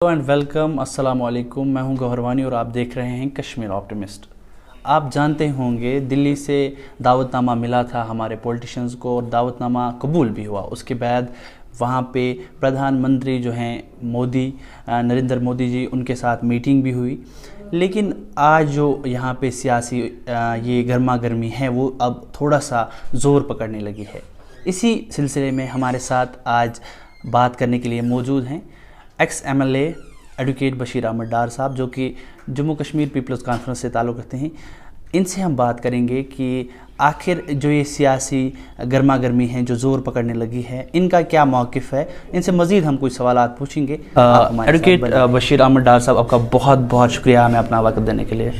Hello and welcome, अस्सलाम वालेकुम। मैं हूं गौहर वानी और आप देख रहे हैं कश्मीर ऑप्टिमिस्ट। आप जानते होंगे दिल्ली से दावतनामा मिला था हमारे पॉलिटिशियंस को और दावतनामा कबूल भी हुआ। उसके बाद वहां पे प्रधानमंत्री जो हैं नरेंद्र मोदी जी, उनके साथ मीटिंग भी हुई। लेकिन आज जो यहाँ पे सियासी ये गर्मा गर्मी है वो अब थोड़ा सा ज़ोर पकड़ने लगी है। इसी सिलसिले में हमारे साथ आज बात करने के लिए मौजूद हैं ex MLA advocate Bashir Ahmad Dar साहब, जो कि जम्मू कश्मीर पीपल्स कॉन्फ्रेंस से ताल्लुक़ रखते हैं। इनसे हम बात करेंगे कि आखिर जो ये सियासी गर्मा गर्मी है जो ज़ोर पकड़ने लगी है, इनका क्या मौक़िफ़ है। इनसे मज़ीद हम कुछ सवालात पूछेंगे। एडवोकेट बशीर अहमद डार साहब, आपका बहुत बहुत शुक्रिया हमें अपना वक्त देने के लिए।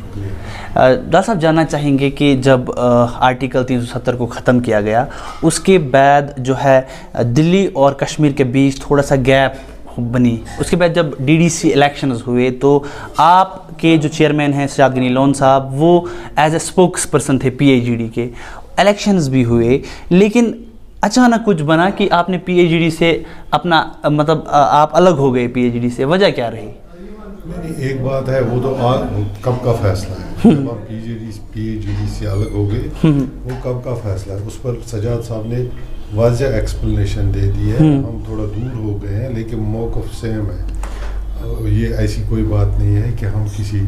डार साहब, जानना चाहेंगे कि जब आर्टिकल 370 को ख़त्म किया गया, उसके बाद जो है दिल्ली और कश्मीर के बीच थोड़ा सा गैप बनी। उसके बाद जब DDC इलेक्शंस हुए तो आपके जो चेयरमैन हैं सजाद गनी लोन साहब, वो एज ए स्पोक्स पर्सन थे PAGD के। इलेक्शंस भी हुए, लेकिन अचानक कुछ बना कि आपने PAGD से अपना मतलब आप अलग हो गए PAGD से। वजह क्या रही? नहीं, एक बात है, वो तो कब का फैसला है। जब हम PAGD से अलग हो गए, वो कब का फैसला है। उस पर सजाद साहब ने वाज़ह एक्सप्लेनेशन दे दी है। हम थोड़ा दूर हो गए हैं, लेकिन मौक़िफ़ सेम है। ये ऐसी कोई बात नहीं है कि हम किसी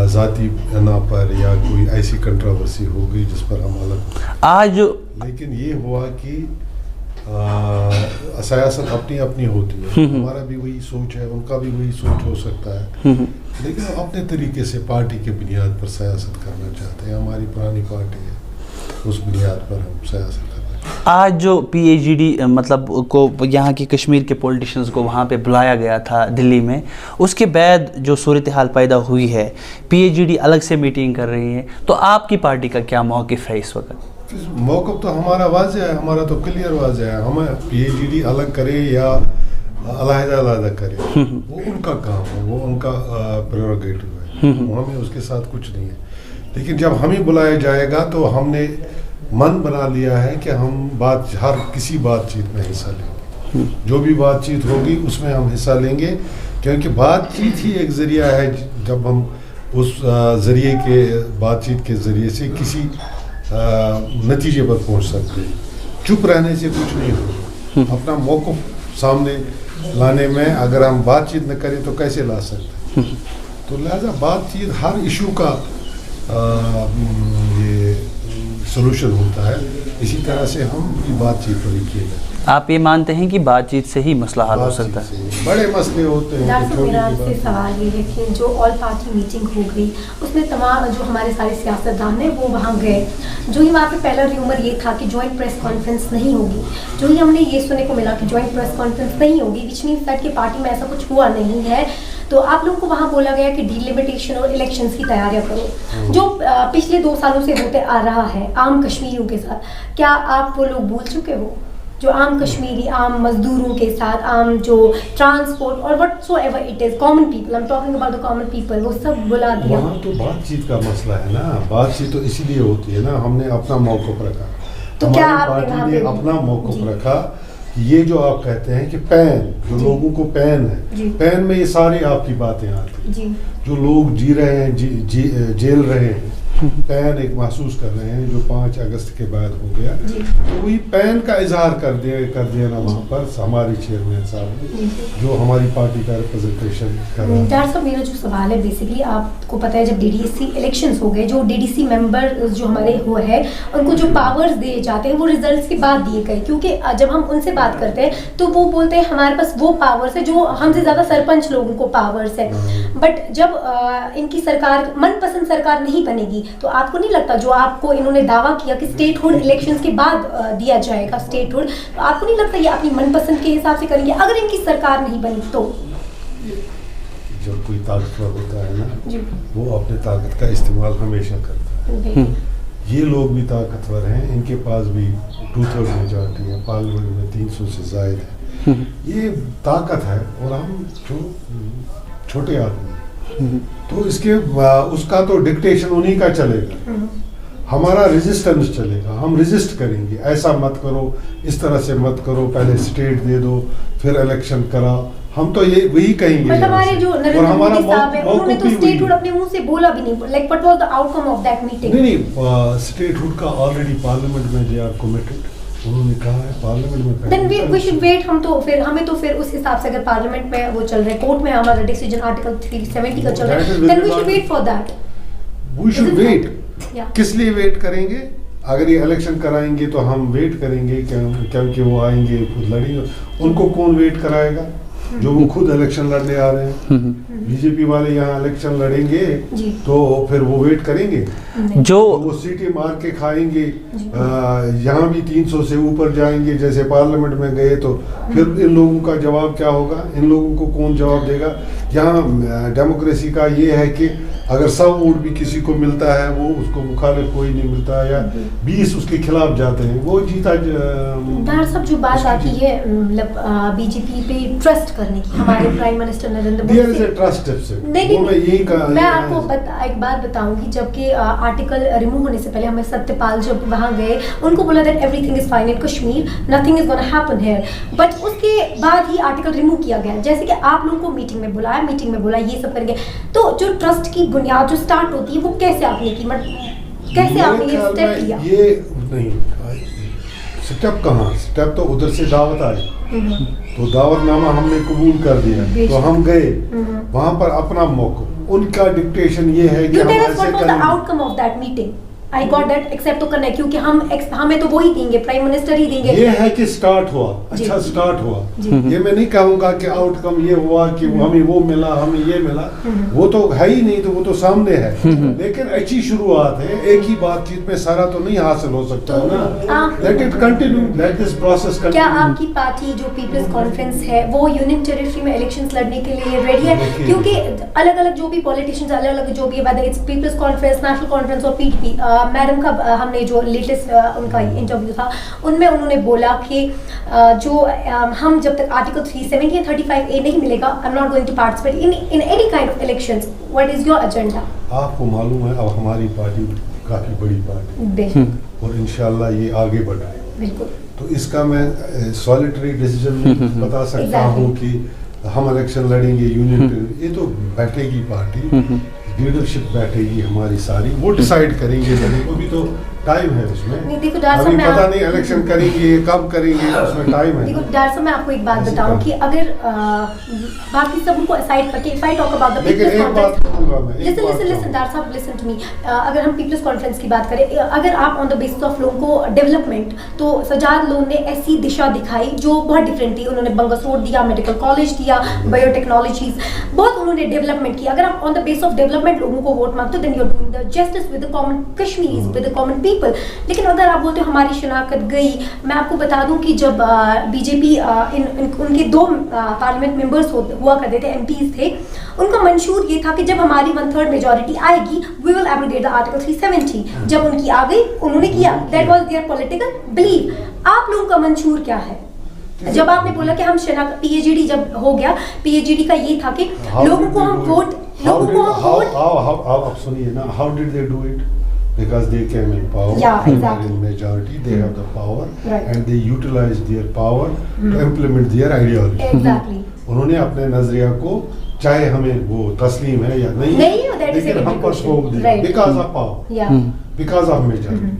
ज़ाती बना पर या कोई ऐसी कंट्रोवर्सी हो गई जिस पर हम अलग आज। लेकिन ये हुआ कि सियासत अपनी अपनी होती है। हमारा भी वही सोच है, उनका भी वही सोच हो सकता है, लेकिन हम अपने तरीके से पार्टी के बुनियाद पर सियासत करना चाहते हैं। हमारी पुरानी पार्टी है, उस बुनियाद पर हम सियासत करना। आज जो PAGD मतलब को यहाँ की कश्मीर के पॉलिटिशियंस को वहाँ पे बुलाया गया था दिल्ली में, उसके बाद जो सूरत हाल पैदा हुई है, PAGD अलग से मीटिंग कर रही है, तो आपकी पार्टी का क्या मौक़िफ़ है इस वक्त? मौक़िफ़ तो हमारा वाज़ह है, हमारा तो क्लियर वाज़ह है। हम PAGD अलग करे या अलग करे, वो उनका काम है, वो उनका प्रेरोगेटिव है, हमें उसके साथ कुछ नहीं है। लेकिन जब हमें बुलाया जाएगा तो हमने मन बना लिया है कि हम हर किसी बातचीत में हिस्सा लेंगे। जो भी बातचीत होगी उसमें हम हिस्सा लेंगे, क्योंकि बातचीत ही एक ज़रिया है। जब हम उस ज़रिए के बातचीत के ज़रिए से किसी नतीजे पर पहुंच सकते हैं। चुप रहने से कुछ नहीं होगा। अपना मौक़िफ़ सामने लाने में अगर हम बातचीत न करें तो कैसे ला सकते हैं। तो लिहाजा बातचीत हर इशू का ये सोल्यूशन होता है। इसी तरह से हम बातचीत पर ही किए जाते हैं। आप ये मानते हैं कि बातचीत से ही मसला हल हो सकता है? बड़े मसले होते हैं। मेरा आपसे सवाल ये है कि जो ऑल पार्टी मीटिंग हो गई, उसमें तमाम जो हमारे सारे सियासतदान हैं वो वहाँ गए। जो ही वहाँ पे पहला र्यूमर ये था कि जॉइंट प्रेस कॉन्फ्रेंस नहीं होगी। जो ही हमने ये सुनने को मिला कि जॉइंट प्रेस कॉन्फ्रेंस नहीं होगी, विच मीन्स दैट कि पार्टी में ऐसा कुछ हुआ नहीं है, तो आप लोगों को वहाँ बोला गया कि डिलिमिटेशन और इलेक्शंस की तैयारियां करो, जो पिछले 2 सालों से होते आ रहा है आम कश्मीरियों के साथ। क्या आप वो लोग भूल चुके हो जो आम कश्मीरी, आम मजदूरों के साथ, आम जो ट्रांसपोर्ट और whatsoever it is common people, I am talking about the common people, वो सब बुला दिया? वहाँ तो बातचीत का मसला है ना। बातचीत तो इसीलिए होती है ना, हमने अपना मौक़िफ़ रखा। तो क्या पार्टी ने अपना मौक़िफ़ रखा। ये जो आप कहते हैं कि पैन, जो लोगों को पैन है, पैन में ये सारी आपकी बातें आती हैं। जो लोग जी रहे हैं, जेल रहे हैं, पैन एक महसूस कर रहे हैं, जो 5 अगस्त के बाद हो गया, तो वही पैन का इजहार कर दिया ना वहाँ पर हमारे चेयरमैन साहब ने, जो हमारी पार्टी का रिप्रेजेंटेशन कर रहा है। डॉक्टर साहब, मेरा जो सवाल है बेसिकली, आपको पता है जब DDC इलेक्शंस हो गए, जो DDC मेंबर जो हमारे वो है, उनको जो पावर्स दिए जाते हैं वो रिजल्ट्स के बाद दिए गए, क्योंकि जब हम उनसे बात करते हैं तो वो बोलते हैं हमारे पास वो पावर्स है जो हमसे ज़्यादा सरपंच लोगों को पावर्स है। बट जब इनकी सरकार मनपसंद सरकार नहीं बनेगी, तो आपको नहीं लगता जो आपको इन्होंने दावा किया कि स्टेटहुड इलेक्शंस के बाद दिया जाएगा स्टेटहुड, तो आपको नहीं लगता ये अपनी मनपसंद के हिसाब से करेंगे अगर इनकी सरकार नहीं बनी? तो जब कोई ताकतवर होता है ना, वो अपने ताकत का इस्तेमाल हमेशा करता है। ये लोग भी ताकतवर हैं, इनके पास भी 2/3 मेजॉरिटी है, पार्लियामेंट में 300 से ज़ायद है। ये ताकत है, और हम जो छोटे आदमी, तो उसका तो डिक्टेशन उन्हीं का चलेगा। हमारा रेजिस्टेंस चलेगा, हम रेजिस्ट करेंगे, ऐसा मत करो, इस तरह से मत करो, पहले स्टेट दे दो फिर इलेक्शन करा, हम तो ये वही कहेंगे। मतलब हमारे जो नरेंद्र मोदी साहब हैं उन्होंने तो स्टेटहुड अपने मुंह से बोला भी नहीं, like what was the outcome of that meeting? नहीं, स्टेटहुड का ऑलरेडी पार्लियामेंट में दे आर कमिटेड, उन्होंने कहा है पार्लियामेंट में। देन वी शुड वेट, हम तो फिर हमें तो फिर उस हिसाब से अगर पार्लियामेंट में वो चल रहा है, कोर्ट में हमारा डिसीजन आर्टिकल 370 का चल रहा है, then we should wait for that. We should wait. किस लिए वेट करेंगे? अगर ये इलेक्शन कराएंगे तो हम वेट करेंगे क्योंकि वो आएंगे खुद लड़ेंगे। उनको कौन वेट कराएगा जो वो खुद इलेक्शन लड़ने आ रहे हैं? बीजेपी वाले यहाँ इलेक्शन लड़ेंगे तो फिर वो वेट करेंगे? जो वो सीटें मार के खाएंगे, यहाँ भी 300 से ऊपर जाएंगे जैसे पार्लियामेंट में गए, तो फिर इन लोगों का जवाब क्या होगा? इन लोगों को कौन जवाब देगा? यहाँ डेमोक्रेसी का ये है कि अगर 100 वोट भी किसी को मिलता है वो उसको मुखालिफ कोई नहीं मिलता, या 20 उसके खिलाफ जाते हैं, वो जीता। डॉक्टर साहब जो बात आती है मतलब बीजेपी पे ट्रस्ट करने की, हमारे प्राइम मिनिस्टर नरेंद्र मोदी, मैं आपको एक बात बताऊंगी, जबकि आर्टिकल रिमूव होने से पहले हमें सत्यपाल जब वहाँ गए उनको बोला that everything is fine in Kashmir, nothing is gonna happen here, but उसके बाद ही आर्टिकल रिमूव किया गया। जैसे कि आप लोगों को मीटिंग में बुलाया ये सब करेंगे, तो जो ट्रस्ट की बुनियाद जो स्टार्ट होती है वो कैसे आपने की, कैसे आपने ये स्टेप लिया? ये नहीं स्टेप कहाँ, स्टेप तो उधर से दावत आई, तो दावतनामा हमने कबूल कर दिया, तो हम गए वहाँ पर अपना मौका, उनका डिक्टेशन ये है कि हम ऐसे करेंगे। Outcome of that meeting I got that, except तो करना है क्योंकि हमें तो वो ही देंगे, प्राइम मिनिस्टर ही देंगे। ये है कि स्टार्ट हुआ, अच्छा स्टार्ट हुआ। ये मैं नहीं कहूँगा कि आउटकम ये हुआ कि हमें वो मिला हमें ये मिला, वो तो है ही नहीं, तो वो तो सामने है, लेकिन अच्छी शुरुआत है। एक ही बातचीत में सारा तो नहीं हासिल हो सकता है ना, let it continue, let this process continue. क्या आपकी पार्टी जो पीपल्स कॉन्फ्रेंस है वो यूनियन टेरिटरी में इलेक्शंस लड़ने के लिए रेडी है? क्योंकि अलग अलग जो भी पॉलिटिशियंस अलग अलग जो भी, वेदर इट्स पीपल्स कॉन्फ्रेंस, नेशनल कॉन्फ्रेंस और पीडीपी, मैडम का हमने जो लेटेस्ट उनका इंटरव्यू था उनमें उन्होंने बोला कि जो हम जब तक आर्टिकल 370 और 35A नहीं मिलेगा, I am not going to participate in any kind of elections. What is your agenda? आपको मालूम है अब हमारी पार्टी काफी बड़ी पार्टी और इंशाल्लाह ये आगे बढ़ रही है, बिल्कुल। तो इसका मैं सॉलिटरी डिसीजन बता सकता हूँ कि हम इलेक्शन लड़ेंगे यूनियन, ये तो बैठेगी पार्टी, लीडरशिप बैठेगी हमारी सारी, वो डिसाइड करेंगे, वो भी तो टाइम है उसमें, अभी पता नहीं इलेक्शन करेंगे कब करेंगे, उसमें टाइम है। देखो डॉक्टर साहब मैं आपको एक बात बताऊं कि अगर बाकी सब उनको असाइड करके, if I talk about the People's Conference, listen doctor साहब लिसन टू मी, अगर हम पीपल्स कॉन्फ्रेंस की बात करें, अगर आप ऑन द बेसिस ऑफ लोगों को डेवलपमेंट, तो सजाद लोन ने ऐसी दिशा दिखाई जो बहुत डिफरेंट थी। उन्होंने बंगस रोड दिया, मेडिकल कॉलेज दिया, बायोटेक्नोलॉजीज, बहुत उन्होंने डेवलपमेंट किया। अगर आप on the base of development लोगों को वोट मांगते हो, then you are doing the justice with the common Kashmiris, with the common people. लेकिन अगर आप बोलते हो हमारी शनाख्त गई, मैं आपको बता दूं कि जब बीजेपी उनके 2 पार्लियामेंट मेंबर्स हुआ करते थे, एमपीज थे, उनका मंशूर ये था कि जब हमारी 1/3 मेजॉरिटी आएगी we will abrogate the article 370। जब उनकी आ गई उन्होंने किया, that was their political believe. आप लोगों का मंशूर क्या है? जब आपने बोला कि हम पीएचडी जब हो गया, पीएचडी का ये था कि लोगों को हम वोट, आप सुनिए ना, how did they do it? Because they came in power, in majority, they have the power, and they utilize their power to implement their ideology. Exactly. उन्होंने अपने नजरिया को, चाहे हमें वो तस्लीम है या नहीं, लेकिन हम पर थोप दिया, because of power, because of majority.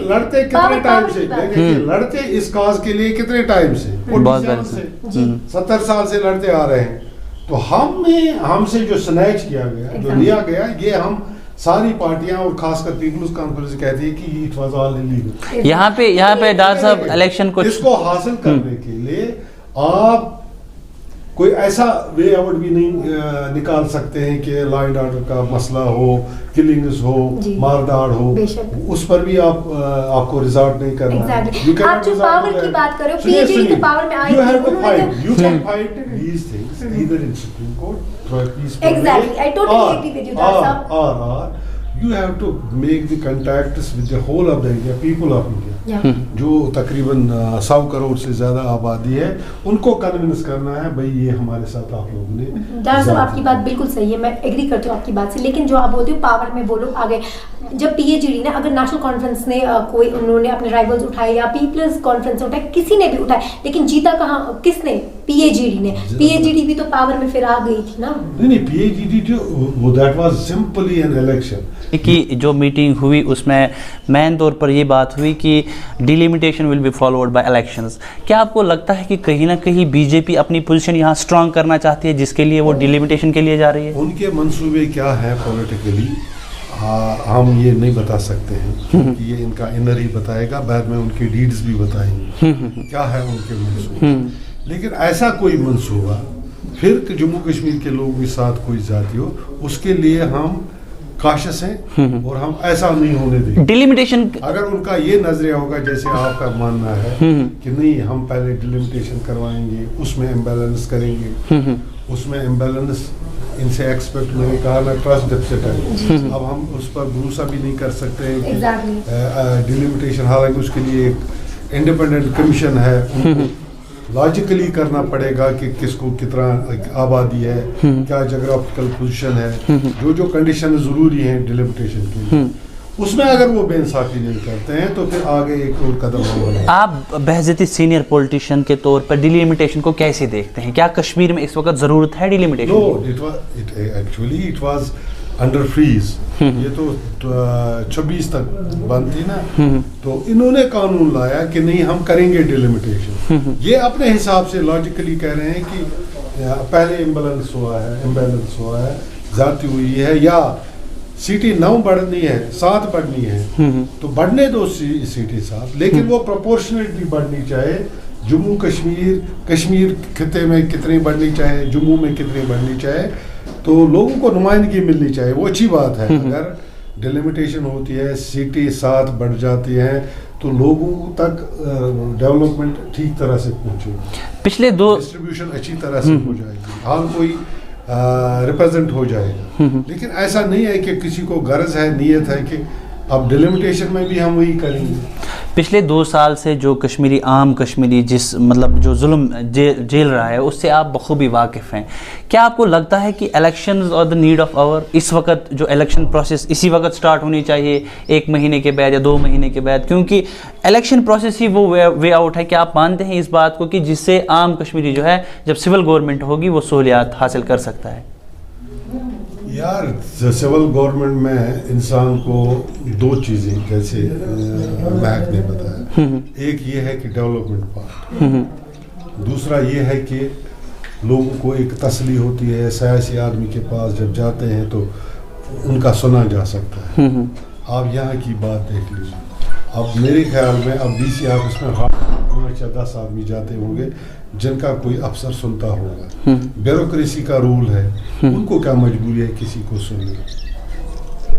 लड़ते कितने टाइम से, लड़ते इस काज के लिए कितने टाइम से, 70 साल से लड़ते आ रहे हैं। तो हमसे जो स्नैच किया गया, जो लिया गया, ये हम सारी पार्टियां और खासकर पीपल्स कॉन्फ्रेंस कहती है कि इट वाज ऑल इलीगल। यहाँ पे डॉक्टर साहब इलेक्शन को इसको हासिल करने के लिए आप कोई ऐसा वे आउट भी नहीं निकाल सकते हैं कि लॉ एंड ऑर्डर का मसला हो, किलिंग्स हो, मारदाड़ हो, उस पर भी आपको रिजॉर्ट नहीं करना है। आप जो पावर की बात कर रहे हो, पीएचडी के पावर में आए, you can fight these things either in Supreme Court through a peaceful way, exactly, I totally agree with you, Dr. or you have to make the contacts with the whole of the India, people of India, जो तकरीबन 100 करोड़ से ज्यादा आबादी है, उनको convince करना है भाई ये हमारे साथ आप लोगों ने। डॉक्टर साहब आपकी बात बिल्कुल सही है, मैं एग्री करती हूँ आपकी बात से, लेकिन जो आप बोलते हो पावर में वो लोग आ गए। जब पीएचडी ने, अगर नेशनल कॉन्फ्रेंस ने उन्होंने अपने राइवल्स उठाए या पीपल्स कॉन्फ्रेंस उठाए, किसी ने भी उठाए, लेकिन जीता कहाँ, किसने? PAGD ने, PAGD भी तो पावर में फिर आ गई थी ना। नहीं PAGD जो वो that was simply an election कि जो मीटिंग हुई उसमें मेन तौर पर ये बात हुई कि delimitation will be followed by elections. क्या आपको लगता है कि कहीं ना कहीं बीजेपी अपनी पोजीशन यहाँ स्ट्रांग करना चाहती है जिसके लिए वो डिलिमिटेशन के लिए जा रही है? उनके मंसूबे क्या है पॉलिटिकली हम ये नहीं बता सकते हैं, क्योंकि ये इनका इनर ही बताएगा, बाद में उनकी डीड्स भी बताएंगे क्या है उनके मंसूबे। लेकिन ऐसा कोई मंसूबा फिर जम्मू कश्मीर के लोगों के साथ कोई जाती हो, उसके लिए हम काशिश हैं और हम ऐसा नहीं होने देंगे। डिलिमिटेशन अगर उनका ये नजरिया होगा जैसे आपका मानना है कि नहीं हम पहले डिलिमिटेशन करवाएंगे, उसमें इम्बैलेंस करेंगे, उसमें इम्बैलेंस इनसे एक्सपेक्ट मैंने कहा ना ट्रस्ट डेफिसिट है, अब हम उस पर भरोसा भी नहीं कर सकते हैं कि डिलिमिटेशन, हालांकि उसके लिए एक इंडिपेंडेंट कमीशन है, लॉजिकली करना पड़ेगा कि किसको कितना आबादी है, क्या जोग्राफिकल पोजीशन है, जो कंडीशन ज़रूरी हैं डिलिमिटेशन के लिए, उसमें अगर वो बेइंसाफी नहीं करते हैं तो फिर आगे एक और कदम होगा। आप बहज़ती सीनियर पॉलिटिशियन के तौर पर डिलिमिटेशन को कैसे देखते हैं? क्या कश्मीर में इस वक्त ज़रूरत है delimitation? No, actually it was under freeze, ये तो 26 तक बंद थी ना, तो इन्होंने कानून लाया कि नहीं हम करेंगे डिलिमिटेशन। ये अपने हिसाब से लॉजिकली कह रहे हैं कि पहले इम्बैलेंस हुआ है, जाती हुई है, या सीटें 9 बढ़नी है, 7 बढ़नी है, तो बढ़ने दो सीटें 7, लेकिन वो प्रोपोर्शनेटली बढ़नी चाहिए। जम्मू कश्मीर खिते में कितनी बढ़नी चाहिए, जम्मू में कितनी बढ़नी चाहिए, तो लोगों को नुमाइंदगी मिलनी चाहिए, वो अच्छी बात है। अगर डिलिमिटेशन होती है, सीटें 7 बढ़ जाती हैं, तो लोगों तक डेवलपमेंट ठीक तरह से पहुंचेगी, पिछले 2 डिस्ट्रीब्यूशन अच्छी तरह से हो जाएगी, हाल कोई रिप्रेजेंट हो जाएगा। लेकिन ऐसा नहीं है कि किसी को गर्ज है, नीयत है कि अब डिलिमिटेशन में भी हम वही करेंगे। पिछले 2 साल से जो आम कश्मीरी जिस मतलब जो जुल्म जेल रहा है उससे आप बखूबी वाकिफ़ हैं। क्या आपको लगता है कि इलेक्शंस और द नीड ऑफ आवर, इस वक्त जो इलेक्शन प्रोसेस इसी वक्त स्टार्ट होनी चाहिए, 1 महीने के बाद या 2 महीने के बाद, क्योंकि इलेक्शन प्रोसेस ही वो वे आउट है? क्या आप मानते हैं इस बात को कि जिससे आम कश्मीरी जो है जब सिविल गवर्नमेंट होगी वो सहूलियात हासिल कर सकता है? यार सिविल गवर्नमेंट में इंसान को 2 चीज़ें, जैसे महक ने बताया, एक ये है कि डेवलपमेंट पार्ट, दूसरा ये है कि लोगों को एक तसली होती है, सियासी आदमी के पास जब जाते हैं तो उनका सुना जा सकता है। आप यहाँ की बात देख लीजिए, अब मेरे ख्याल में अब DC ऑफिस में 10 आदमी जाते होंगे जिनका कोई अफसर सुनता होगा। ब्यूरोक्रेसी का रूल है, उनको क्या मजबूरी है किसी को सुनने?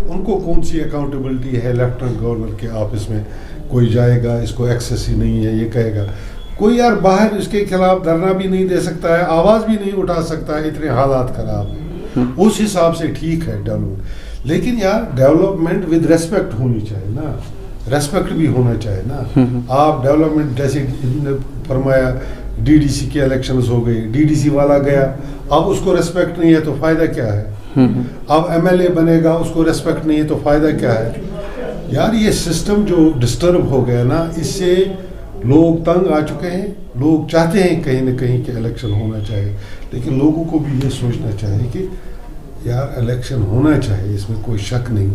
उनको कौन सी अकाउंटेबिलिटी है? लेफ्टिनेंट गवर्नर के ऑफिस में कोई जाएगा, इसको एक्सेस ही नहीं है, ये कहेगा। कोई यार बाहर इसके खिलाफ धरना भी नहीं दे सकता है, आवाज़ भी नहीं उठा सकता है, इतने हालात खराब हैं। उस हिसाब से ठीक है डेवलपमेंट, लेकिन यार डेवलपमेंट विद रेस्पेक्ट होनी चाहिए ना, रेस्पेक्ट भी होना चाहिए ना। आप डेवलपमेंट जैसे फरमाया, DDC के इलेक्शंस हो गए, DDC वाला गया, अब उसको रेस्पेक्ट नहीं है तो फ़ायदा क्या है? अब MLA बनेगा, उसको रेस्पेक्ट नहीं है तो फ़ायदा क्या है? यार ये सिस्टम जो डिस्टर्ब हो गया ना, इससे लोग तंग आ चुके हैं। लोग चाहते हैं कहीं ना कहीं कि इलेक्शन होना चाहिए, लेकिन लोगों को भी ये सोचना चाहिए कि यार इलेक्शन होना चाहिए, इसमें कोई शक नहीं,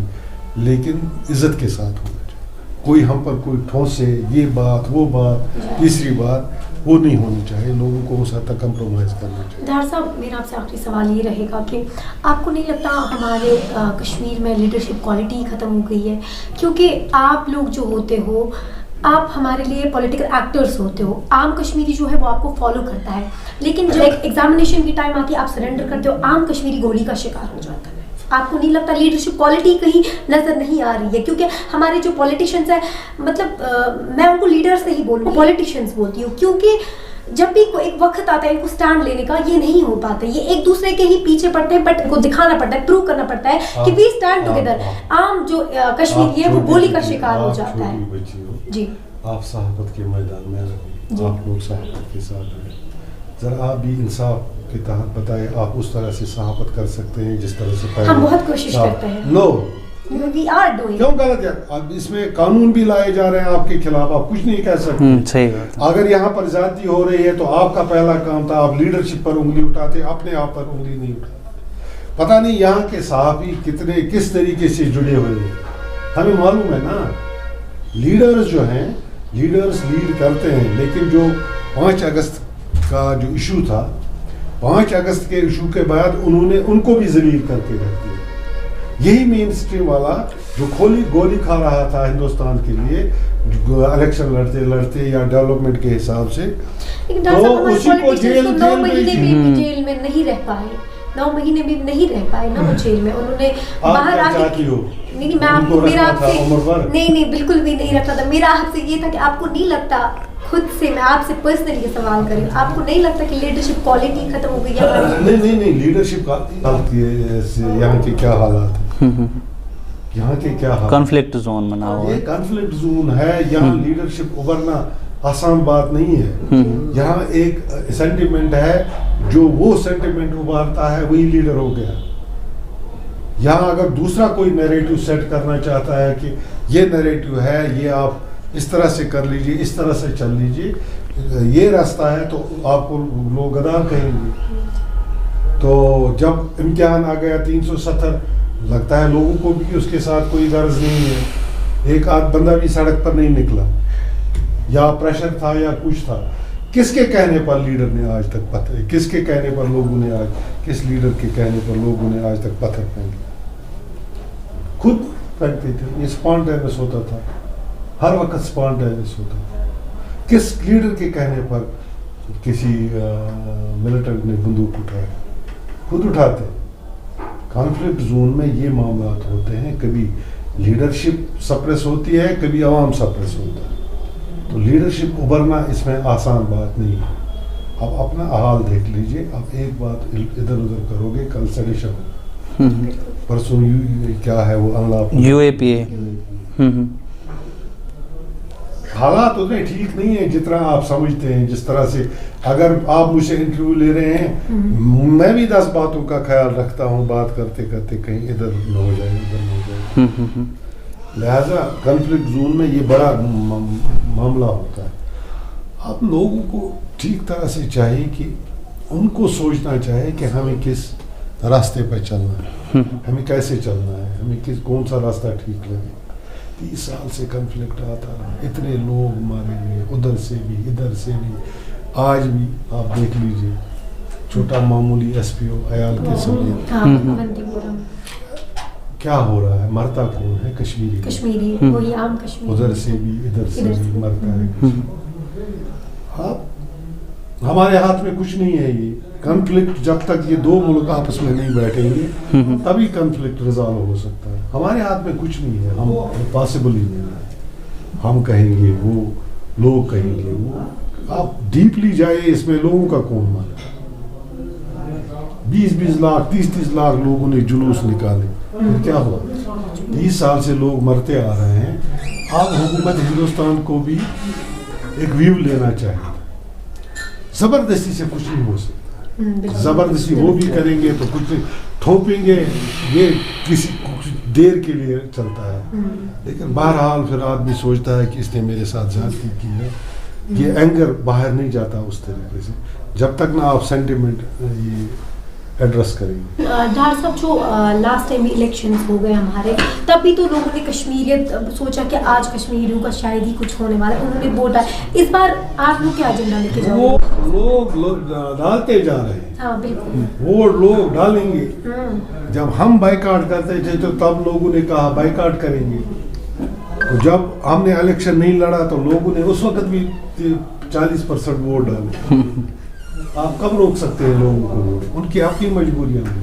लेकिन इज़्ज़त के साथ होना चाहिए। कोई हम पर कोई ठोसे, ये बात वो बात, तीसरी बात वो नहीं होनी चाहिए। लोगों को उस हद तक कंप्रोमाइज़ करना चाहिए। डार साहब, मेरा आपसे आखिरी सवाल ये रहेगा कि आपको नहीं लगता हमारे कश्मीर में लीडरशिप क्वालिटी ख़त्म हो गई है? क्योंकि आप लोग जो होते हो, आप हमारे लिए पॉलिटिकल एक्टर्स होते हो, आम कश्मीरी जो है वो आपको फॉलो करता है, लेकिन जब एग्जामिनेशन की टाइम आती है, आप सरेंडर करते हो, आम कश्मीरी गोली का शिकार हो जाता है। आपको नहीं लगता लीडरशिप क्वालिटी कहीं नज़र नहीं आ रही है? क्योंकि हमारे जो पॉलिटिशियंस हैं, मतलब मैं उनको लीडर्स नहीं बोलूँ, पॉलिटिशियंस बोलती हूँ, क्योंकि जब भी कोई एक वक्त आता है इनको स्टैंड लेने का, ये नहीं हो पाता, ये एक दूसरे के ही पीछे पड़ते हैं, बट इनको दिखाना पड़ता है, प्रूव करना पड़ता है कि वी स्टैंड टुगेदर। आम जो कश्मीरी है वो गोली का शिकार हो जाता है। जी, आप सहाफत के मैदान में रहिए, आप लोग सहाफत के साथ हैं, ज़रा आप भी इंसाफ के तहत बताएं, आप उस तरह से सहाफत कर सकते हैं जिस तरह से पहले हम बहुत कोशिश करते हैं। No, We are doing. क्यों गलत है? अब इसमें कानून भी लाए जा रहे हैं आपके खिलाफ, आप कुछ नहीं कह सकते। सही बात है। अगर यहाँ पर ज्यादती हो रही है तो आपका पहला काम था, आप लीडरशिप पर उंगली उठाते, अपने आप पर उंगली नहीं उठाते। पता नहीं यहाँ के सहाफ़ी कितने किस तरीके से जुड़े हुए हैं, हमें मालूम है ना। लीडर्स जो हैं, लीडर्स लीड करते हैं, लेकिन जो 5 अगस्त का जो इशू था, 5 अगस्त के इशू के बाद उन्होंने उनको भी जलील करके रख दिया। यही मेन स्ट्रीम वाला जो गोली खा रहा था हिंदुस्तान के लिए इलेक्शन लड़ते लड़ते या डेवलपमेंट के हिसाब से, तो उसी को जेल 9 महीने भी जेल में नहीं रह पाए, 9 महीने भी नहीं रह पाए ना वो जेल में। उन्होंने बाहर आके, नहीं मैं आपको, मेरा आपसे नहीं बिल्कुल भी नहीं रखा था। मेरा आपसे ये था कि आपको नहीं लगता, खुद से मैं आपसे पर्सनली सवाल करूं, आपको नहीं लगता कि लीडरशिप क्वालिटी खत्म हो गई है? नहीं लीडरशिप का यहाँ के क्या हालात है, यहाँ के क्या हाल, कॉन्फ्लिक्ट जोन बना हुआ है, ये कॉन्फ्लिक्ट जोन है। यहाँ लीडरशिप उभरना आसान बात नहीं है। यहाँ एक सेंटिमेंट है, जो वो सेंटिमेंट उभारता है वही लीडर हो गया। यहाँ अगर दूसरा कोई नैरेटिव सेट करना चाहता है कि ये नैरेटिव है, ये आप इस तरह से कर लीजिए, इस तरह से चल लीजिए, ये रास्ता है, तो आपको लोग गद्दार कहेंगे। तो जब इम्तिहान आ गया 370, लगता है लोगों को भी उसके साथ कोई गर्ज नहीं है, एक आध बंदा भी सड़क पर नहीं निकला, या प्रेशर था या कुछ था। किसके कहने पर लीडर ने आज तक पत्थर, किसके कहने पर लोगों ने आज, किस लीडर के कहने पर लोगों ने आज तक पत्थर फेंके? खुद फेंकते थे, ये स्पॉन्टेनियस होता था, हर वक्त स्पॉन्टेनियस होता था। किस लीडर के कहने पर किसी मिलिटेंट ने बंदूक उठाया? खुद उठाते। कॉन्फ्लिक्ट जोन में ये मामला होते हैं, कभी लीडरशिप सप्रेस होती है, कभी आवाम सप्रेस होता है। तो लीडरशिप उभरना इसमें आसान बात नहीं है। आप अपना हाल देख लीजिए, आप एक बात इधर उधर करोगे, कल सेडिशन, परसों क्या है वो अनलॉ UAPA। हालात उतने ठीक नहीं है जितना आप समझते हैं। जिस तरह से अगर आप मुझसे इंटरव्यू ले रहे हैं, मैं भी 10 बातों का ख्याल रखता हूँ, बात करते करते कहीं इधर न हो जाए, उधर न हो जाए। लिहाजा कॉन्फ्लिक्ट जोन में ये बड़ा मामला होता है। आप लोगों को ठीक तरह से चाहिए कि उनको सोचना चाहिए कि हमें किस रास्ते पर चलना है, हमें कैसे चलना है, हमें कौन सा रास्ता ठीक लगे। 30 साल से कॉन्फ्लिक्ट आता रहा, इतने लोग मारे गए, उधर से भी इधर से भी। आज भी आप देख लीजिए, छोटा मामूली SPO अयाल के समेत क्या हो रहा है, मरता कौन है? कश्मीरी, वही आम कश्मीरी। उधर से भी इधर से भी मरता है। आप, हमारे हाथ में कुछ नहीं है। ये कॉन्फ्लिक्ट जब तक ये 2 मुल्क आपस में नहीं बैठेंगे तभी कॉन्फ्लिक्ट रिजॉल्व हो सकता है। हमारे हाथ में कुछ नहीं है, हम पॉसिबल ही नहीं है। हम कहेंगे वो, लोग कहेंगे वो। आप डीपली जाए इसमें, लोगों का कौन माने? 20-20 लाख 30-30 लाख लोगों ने जुलूस निकाले, फिर क्या हुआ? 30 साल से लोग मरते आ रहे हैं। अब हुकूमत हिंदुस्तान को भी एक व्यू लेना चाहिए। जबरदस्ती से कुछ नहीं हो सकता। जबरदस्ती वो भी करेंगे तो कुछ थोपेंगे, ये किसी कुछ देर के लिए चलता है। लेकिन बहरहाल फिर आदमी सोचता है कि इसने मेरे साथ ज्यादती की है। ये एंगर बाहर नहीं जाता उस तरीके से जब तक ना आप सेंटिमेंट ये एड्रेस करेंगे। डार साहब, जो लास्ट टाइम इलेक्शंस हो गए हमारे, तब भी तो लोगों ने कश्मीरियत सोचा कि आज कश्मीरियों का शायद ही कुछ होने वाला है, उन्होंने वोट डाला। इस बार आप लोग क्या एजेंडा लेके जाओगे? वो लोग डालते जा रहे हैं। हाँ बिल्कुल, वोट लोग डालेंगे। जब हम बाइकाट करते थे तो तब लोगों ने कहा बाइकाट करेंगे। तो जब हमने इलेक्शन नहीं लड़ा तो लोगों ने उस वक्त भी 40% वोट डाले। आप कब रोक सकते हैं लोगों को वोट? उनकी अपनी मजबूरियां हैं,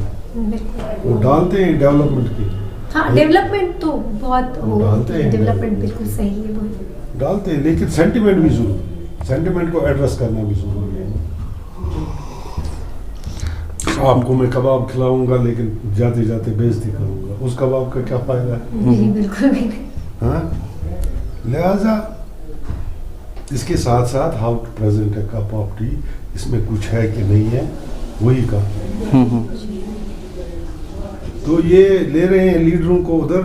वो डालते हैं डेवलपमेंट के लिए। हाँ, डेवलपमेंट तो बहुत डालते हैं, डेवलपमेंट बिल्कुल सही है, वो डालते हैं, लेकिन सेंटिमेंट भी जरूरी है, सेंटिमेंट को एड्रेस करना भी जरूरी है। आपको मैं कबाब खिलाऊंगा लेकिन जाते जाते बेइज्जती करूंगा, उस कबाब का क्या फायदा है? नहीं, बिल्कुल भी नहीं। हाँ, लिहाजा इसके साथ साथ how to present a cup of tea, इसमें कुछ है कि नहीं है, वही काम। तो ये ले रहे हैं लीडरों को उधर,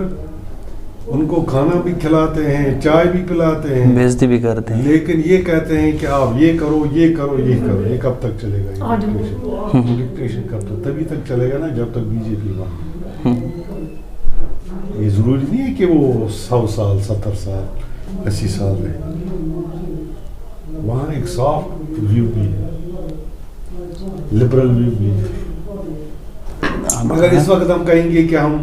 उनको खाना भी खिलाते हैं, चाय भी पिलाते हैं, बेइज्जती भी करते हैं, लेकिन ये कहते हैं कि आप ये करो ये करो ये करो। ये कब तक चलेगा? और डिक्टेशन कब तक? तभी तक चलेगा ना जब तक बीजेपी वहाँ। ये जरूरी नहीं है कि वो 100 साल 70 साल 80 साल रहे। वहाँ एक सॉफ्ट व्यू भी है, लिबरल व्यू भी है। मगर इस वक्त हम कहेंगे कि हम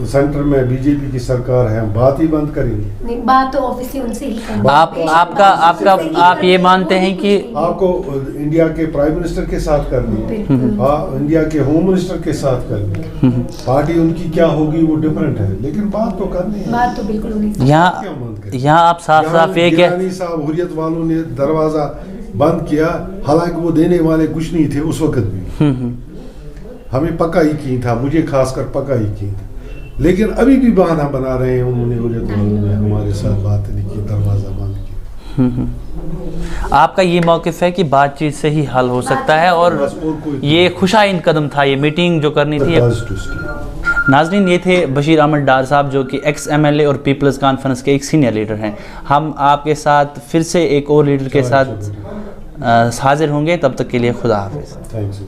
सेंटर में बीजेपी की सरकार है, हम बात ही बंद करेंगे। नहीं, बात तो ऑब्वियसली उनसे ही करनी है। आप ये मानते हैं कि आपको इंडिया के प्राइम मिनिस्टर के साथ करनी है, इंडिया के होम मिनिस्टर के साथ करनी है। पार्टी उनकी क्या होगी वो डिफरेंट है, लेकिन बात तो करनी है। बात तो बिल्कुल नहीं। यहाँ आप साफ साफ ये गिलानी साहब हुर्रियत वालों ने दरवाजा बंद किया, हालांकि वो देने वाले कुछ नहीं थे उस वक्त भी। हमें पक्का यकीन था, मुझे खासकर पक्का यकीन था, लेकिन अभी भी बहाना बना रहे हैं उन्होंने, हुर्रियत वालों ने हमारे साथ बात नहीं की, दरवाजा बंद किया। आपका ये मौक़िफ़ है कि बातचीत से ही हल हो सकता है, और ये खुशाइन कदम था ये मीटिंग जो करनी थी। नाज़रीन, ये थे बशीर अहमद डार साहब जो कि एक्स MLA और पीपल्स कॉन्फ्रेंस के एक सीनियर लीडर हैं। हम आपके साथ फिर से एक और लीडर के साथ हाजिर होंगे, तब तक के लिए खुदा हाफिज़। थैंक्स।